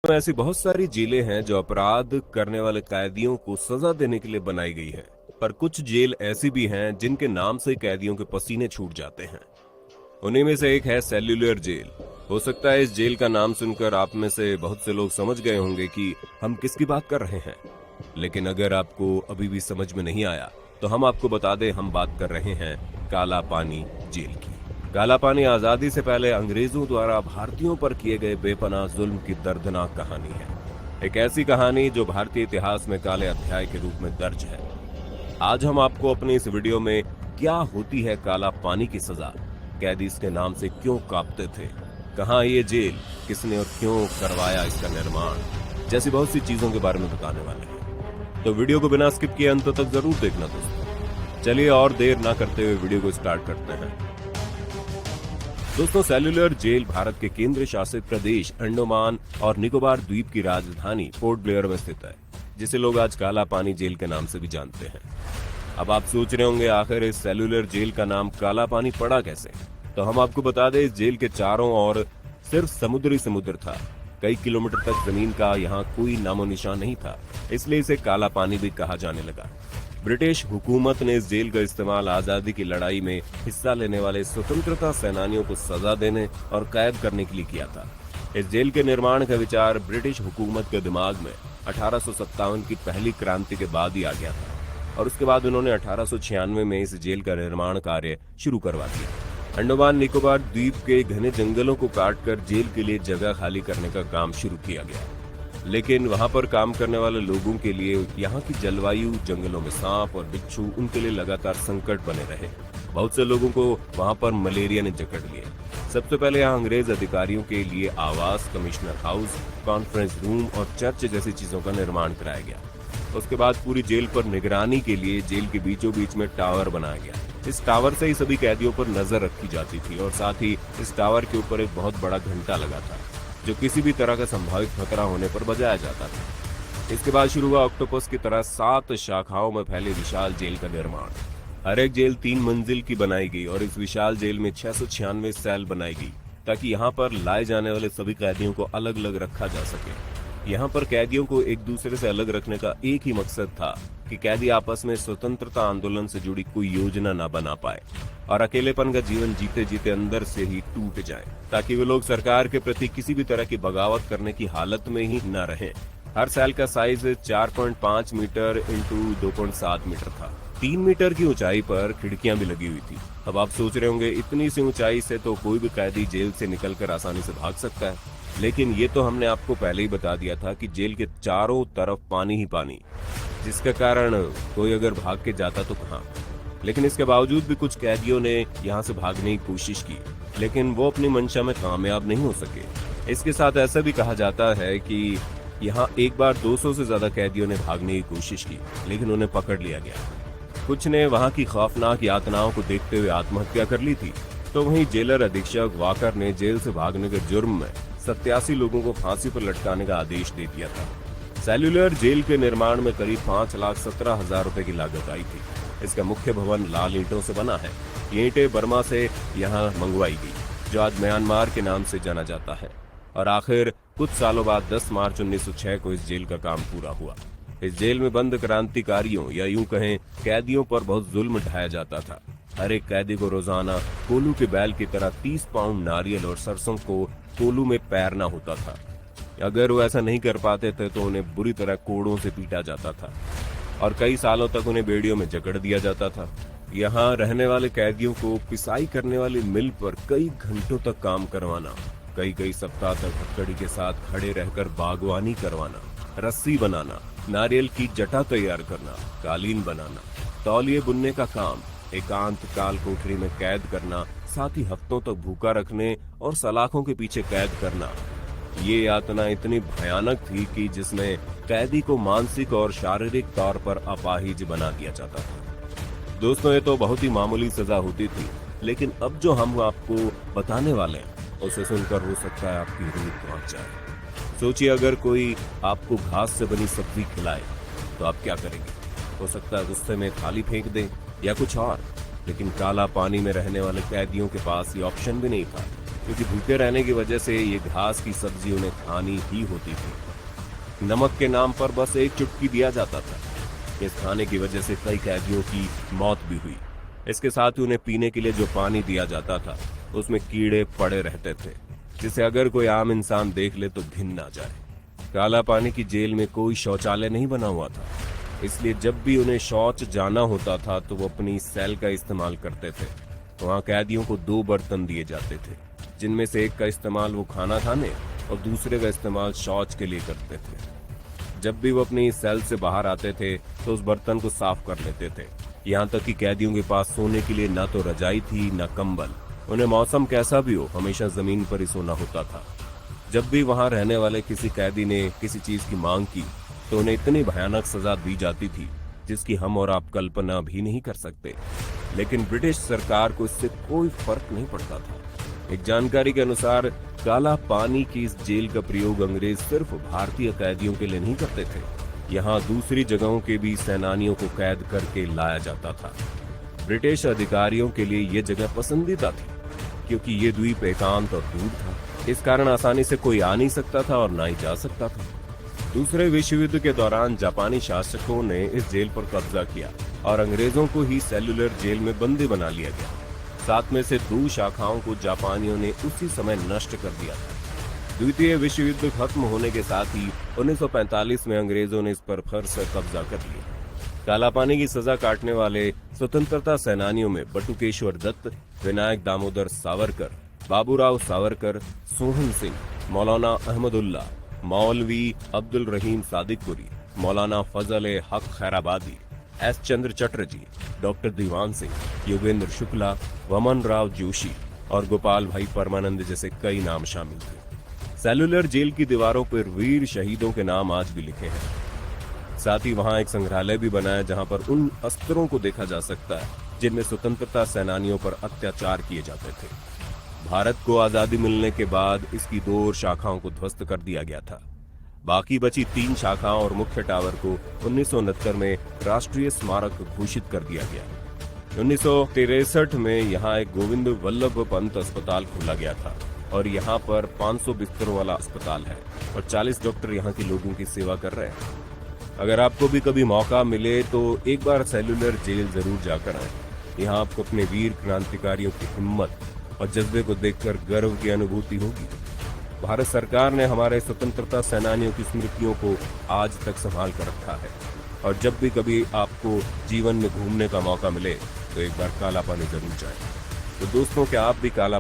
में ऐसी बहुत सारी जेलें हैं जो अपराध करने वाले कैदियों को सजा देने के लिए बनाई गई है। पर कुछ जेल ऐसी भी हैं जिनके नाम से कैदियों के पसीने छूट जाते हैं। उन्हीं में से एक है सेल्यूलर जेल। हो सकता है इस जेल का नाम सुनकर आप में से बहुत से लोग समझ गए होंगे कि हम किसकी बात कर रहे हैं। लेकिन अगर आपको अभी भी समझ में नहीं आया तो हम आपको बता दें, हम बात कर रहे हैं काला पानी जेल की। काला पानी आजादी से पहले अंग्रेजों द्वारा भारतीयों पर किए गए बेपनाह जुल्म की दर्दनाक कहानी है। एक ऐसी कहानी जो भारतीय इतिहास में काले अध्याय के रूप में दर्ज है। आज हम आपको अपने इस वीडियो में क्या होती है काला पानी की सजा, कैदी इसके नाम से क्यों कांपते थे, कहां ये जेल, किसने और क्यों करवाया इसका निर्माण, जैसी बहुत सी चीजों के बारे में बताने वाले हैं। तो वीडियो को बिना स्किप किए अंत तक जरूर देखना दोस्तों। चलिए और देर ना करते हुए वीडियो को स्टार्ट करते हैं। दोस्तों, सेल्यूलर जेल भारत के केंद्र शासित प्रदेश अंडमान और निकोबार द्वीप की राजधानी पोर्ट ब्लेयर में स्थित है, जिसे लोग आज काला पानी जेल के नाम से भी जानते हैं। अब आप सोच रहे होंगे आखिर इस सेल्यूलर जेल का नाम काला पानी पड़ा कैसे। तो हम आपको बता दें, इस जेल के चारों ओर सिर्फ समुद्र था। कई किलोमीटर तक जमीन का यहाँ कोई नामो निशान नहीं था, इसलिए इसे काला पानी भी कहा जाने लगा। ब्रिटिश हुकूमत ने इस जेल का इस्तेमाल आजादी की लड़ाई में हिस्सा लेने वाले स्वतंत्रता सेनानियों को सजा देने और कैद करने के लिए किया था। इस जेल के निर्माण का विचार ब्रिटिश हुकूमत के दिमाग में 1857 की पहली क्रांति के बाद ही आ गया था, और उसके बाद उन्होंने 1896 में इस जेल का निर्माण कार्य शुरू करवा दिया। अंडमान निकोबार द्वीप के घने जंगलों को काटकर जेल के लिए जगह खाली करने का काम शुरू किया गया, लेकिन वहां पर काम करने वाले लोगों के लिए यहाँ की जलवायु, जंगलों में सांप और बिच्छू उनके लिए लगातार संकट बने रहे। बहुत से लोगों को वहां पर मलेरिया ने जकड़ लिया। सबसे पहले यहाँ अंग्रेज अधिकारियों के लिए आवास, कमिश्नर हाउस, कॉन्फ्रेंस रूम और चर्च जैसी चीजों का निर्माण कराया गया। उसके बाद पूरी जेल पर निगरानी के लिए जेल के बीचों बीच में टावर बनाया गया। इस टावर से ही सभी कैदियों पर नजर रखी जाती थी, और साथ ही इस टावर के ऊपर एक बहुत बड़ा घंटा लगा था जो किसी भी तरह का संभावित खतरा होने पर बजाया जाता था। इसके बाद शुरू हुआ ऑक्टोपस की तरह 7 शाखाओं में फैले विशाल जेल का निर्माण। हर एक जेल 3 मंजिल की बनाई गई और इस विशाल जेल में 696 सेल बनाई गई, ताकि यहाँ पर लाए जाने वाले सभी कैदियों को अलग अलग रखा जा सके। यहाँ पर कैदियों को एक दूसरे से अलग रखने का एक ही मकसद था कि कैदी आपस में स्वतंत्रता आंदोलन से जुड़ी कोई योजना न बना पाए और अकेलेपन का जीवन जीते जीते अंदर से ही टूट जाए, ताकि वे लोग सरकार के प्रति किसी भी तरह की बगावत करने की हालत में ही न रहें। हर सेल का साइज 4.5 मीटर इंटू 2.7 मीटर था। 3 मीटर की ऊंचाई पर खिड़कियां भी लगी हुई थी। अब आप सोच रहे होंगे, इतनी सी ऊंचाई से तो कोई भी कैदी जेल से निकलकर आसानी से भाग सकता है। लेकिन ये तो हमने आपको पहले ही बता दिया था कि जेल के चारों तरफ पानी ही पानी, जिसके कारण कोई अगर भाग के जाता तो कहाँ। लेकिन इसके बावजूद भी कुछ कैदियों ने यहाँ से भागने की कोशिश की, लेकिन वो अपनी मंशा में कामयाब नहीं हो सके। इसके साथ ऐसा भी कहा जाता है कि यहाँ एक बार 200 से ज्यादा कैदियों ने भागने की कोशिश की, लेकिन उन्हें पकड़ लिया गया। कुछ ने वहाँ की खौफनाक यातनाओं को देखते हुए आत्महत्या कर ली थी, तो वहीं जेलर अधीक्षक वाकर ने जेल से भागने के जुर्म में 87 लोगों को फांसी पर लटकाने का आदेश दे दिया था। सेल्यूलर जेल के निर्माण में करीब 5,17,000 रुपए की लागत आई थी। इसका मुख्य भवन लाल ईंटों से बना है। ये ईंटें बर्मा से यहाँ मंगवाई गई, जो आज म्यांमार के नाम से जाना जाता है। और आखिर कुछ सालों बाद 10 मार्च 1906 को इस जेल का काम पूरा हुआ। इस जेल में बंद क्रांतिकारियों या यूं कहें कैदियों पर बहुत जुल्म ढाया जाता था। हर एक कैदी को रोजाना कोलू के बैल की तरह 30 पाउंड नारियल और सरसों को कोलू में पैरना होता था। अगर वो ऐसा नहीं कर पाते थे तो उन्हें बुरी तरह कोड़ों से पीटा जाता था और कई सालों तक उन्हें बेड़ियों में जकड़ दिया जाता था। यहाँ रहने वाले कैदियों को पिसाई करने वाली मिल पर कई घंटों तक काम करवाना, कई सप्ताह तक हथकड़ी के साथ खड़े रहकर बागवानी करवाना, रस्सी बनाना, नारियल की जटा तैयार करना, कालीन बनाना, तौलिए बुनने का काम, एकांत काल कोठरी में कैद करना, साथ ही हफ्तों तक भूखा रखने और सलाखों के पीछे कैद करना। ये यातना इतनी भयानक थी कि जिसमें कैदी को मानसिक और शारीरिक तौर पर अपाहिज बना दिया जाता था। दोस्तों, ये तो बहुत ही मामूली सजा होती थी, लेकिन अब जो हम आपको बताने वाले हैं उसे सुनकर हो सकता है आपकी रूह कांप जाए। सोचिए, अगर कोई आपको घास से बनी सब्जी खिलाए तो आप क्या करेंगे? हो सकता है गुस्से में थाली फेंक दें या कुछ और। लेकिन काला पानी में रहने वाले कैदियों के पास ये ऑप्शन भी नहीं था। क्योंकि भूखे रहने की वजह से ये घास की सब्जी उन्हें खानी ही होती थी। नमक के नाम पर बस एक चुटकी दिया जाता था। इस खाने की वजह से कई कैदियों की मौत भी हुई। इसके साथ ही उन्हें पीने के लिए जो पानी दिया जाता था उसमें कीड़े पड़े रहते थे, जिसे अगर कोई आम इंसान देख ले तो घिन आ जाए। काला पानी की जेल में कोई शौचालय नहीं बना हुआ था, इसलिए जब भी उन्हें शौच जाना होता था तो वो अपनी सेल का इस्तेमाल करते थे। वहाँ कैदियों को 2 बर्तन दिए जाते थे, जिनमें से एक का इस्तेमाल वो खाना खाने और दूसरे का इस्तेमाल शौच के लिए करते थे। जब भी वो अपनी सेल से बाहर आते थे तो उस बर्तन को साफ कर लेते थे। यहाँ तक कि कैदियों के पास सोने के लिए ना तो रजाई थी ना कंबल। उन्हें मौसम कैसा भी हो हमेशा जमीन पर ही सोना होता था। जब भी वहां रहने वाले किसी कैदी ने किसी चीज की मांग की तो उन्हें इतनी भयानक सजा दी जाती थी जिसकी हम और आप कल्पना भी नहीं कर सकते। लेकिन ब्रिटिश सरकार को इससे कोई फर्क नहीं पड़ता था। एक जानकारी के अनुसार काला पानी की इस जेल का प्रयोग अंग्रेज सिर्फ भारतीय कैदियों के लिए नहीं करते थे। यहाँ दूसरी जगहों के भी सेनानियों को कैद करके लाया जाता था। ब्रिटिश अधिकारियों के लिए ये जगह पसंदीदा थी क्योंकि ये द्वीप एकांत और दूर था। इस कारण आसानी से कोई आ नहीं सकता था और ना ही जा सकता था। दूसरे विश्व युद्ध के दौरान जापानी शासकों ने इस जेल पर कब्जा किया और अंग्रेजों को ही सेल्युलर जेल में बंदी बना लिया गया। 7 में से 2 शाखाओं को जापानियों ने उसी समय नष्ट कर दिया था। द्वितीय विश्व युद्ध खत्म होने के साथ ही 1945 में अंग्रेजों ने इस पर फिर से कब्जा कर लिया। काला पानी की सजा काटने वाले स्वतंत्रता सेनानियों में बटुकेश्वर दत्त, विनायक दामोदर सावरकर, बाबूराव सावरकर, सोहन सिंह, मौलाना अहमदुल्ला, मौलवी अब्दुल रहीम सादिकपुरी, मौलाना फजल हक खैराबादी, एस चंद्र चटर्जी, डॉक्टर दीवान सिंह, योगेंद्र शुक्ला, वमन राव जोशी और गोपाल भाई परमानंद जैसे कई नाम शामिल थे। सेल्युलर जेल की दीवारों पर वीर शहीदों के नाम आज भी लिखे हैं। साथ ही वहां एक संग्रहालय भी बना है जहां पर उन अस्त्रों को देखा जा सकता है जिनमें स्वतंत्रता सेनानियों पर अत्याचार किए जाते थे। भारत को आजादी मिलने के बाद इसकी 2 शाखाओं को ध्वस्त कर दिया गया था। बाकी बची 3 शाखाओं और मुख्य टावर को 1969 में राष्ट्रीय स्मारक घोषित कर दिया गया। 1963 में यहाँ एक गोविंद वल्लभ पंत अस्पताल खोला गया था और यहाँ पर 500 बिस्तरों वाला अस्पताल है और 40 डॉक्टर यहाँ के लोगों की सेवा कर रहे हैं। अगर आपको भी कभी मौका मिले तो एक बार सेल्युलर जेल जरूर जाकर आए। यहाँ आपको अपने वीर क्रांतिकारियों की हिम्मत और जज्बे को देखकर गर्व की अनुभूति होगी। भारत सरकार ने हमारे स्वतंत्रता सेनानियों की स्मृतियों को आज तक संभाल कर रखा है और जब भी कभी आपको जीवन में घूमने का मौका मिले तो एक बार काला पानी जरूर जाए। तो दोस्तों, क्या आप भी काला